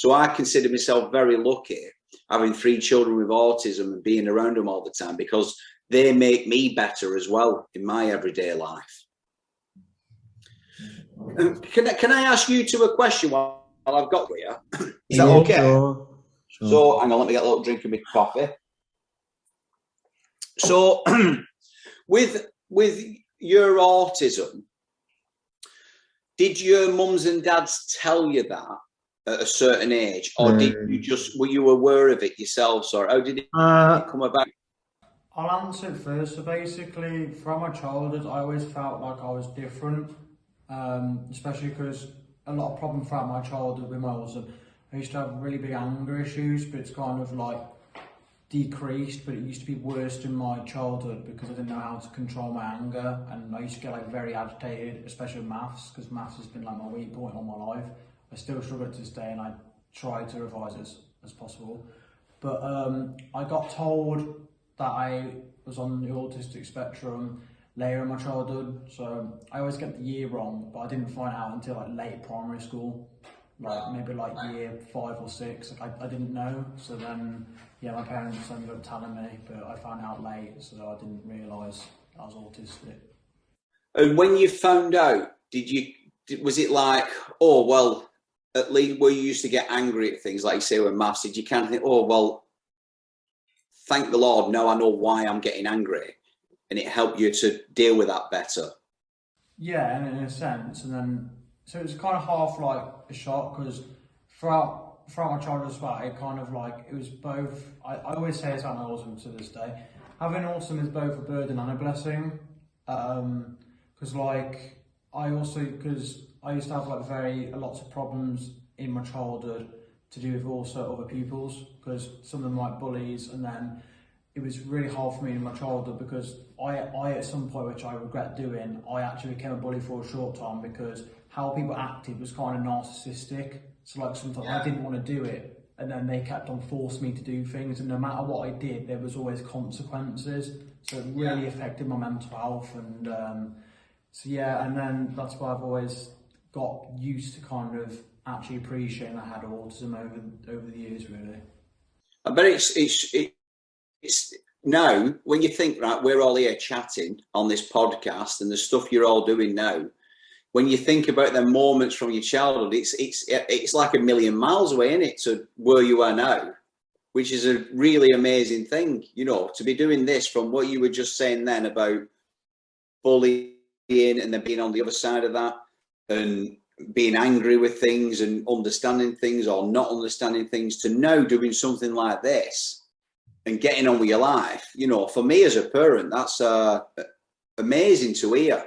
So I consider myself very lucky having 3 children with autism and being around them all the time, because they make me better as well in my everyday life. Can I ask you two a question while I've got you? Is that okay? Sure. So hang on, let me get a little drink of my coffee. So with your autism, did your mums and dads tell you that at a certain age, or were you aware of it yourselves, or how did it come about? I'll answer it first. So basically, from my childhood, I always felt like I was different, especially because a lot of problems throughout my childhood with my autism. I used to have really big anger issues, but it's kind of like decreased, but it used to be worse in my childhood because I didn't know how to control my anger, and I used to get like very agitated, especially with maths, because maths has been like my weak point all my life. I still struggle to this day, and I try to revise as possible. But I got told that I was on the autistic spectrum later in my childhood, so I always get the year wrong, but I didn't find out until like late primary school, like maybe like year 5 or 6. Like I didn't know, so then yeah, my parents ended up telling me, but I found out late, so I didn't realise I was autistic. And when you found out, was it like, oh well, at least where you used to get angry at things like you say with maths, did you kind of think, oh well, thank the Lord, now I know why I'm getting angry, and it helped you to deal with that better? Yeah, and in a sense, and then so it was kind of half like a shock, because throughout my childhood as well, it kind of like, it was both, I always say it's autism to this day, having autism is both a burden and a blessing, because like because I used to have like lots of problems in my childhood to do with also other pupils, because some of them like bullies, and then it was really hard for me in my childhood because I at some point, which I regret doing, I actually became a bully for a short time because how people acted was kind of narcissistic. So like sometimes I didn't want to do it, and then they kept on forcing me to do things, and no matter what I did, there was always consequences. So it really affected my mental health, and so yeah, and then that's why I've always got used to kind of actually appreciating I had autism over the years, really. I bet it's now when you think, right, we're all here chatting on this podcast and the stuff you're all doing now, when you think about the moments from your childhood, it's like a million miles away, isn't it, to where you are now, which is a really amazing thing, you know, to be doing this from what you were just saying then about bullying and then being on the other side of that and being angry with things and understanding things or not understanding things, to now doing something like this and getting on with your life. You know, for me as a parent, that's amazing to hear.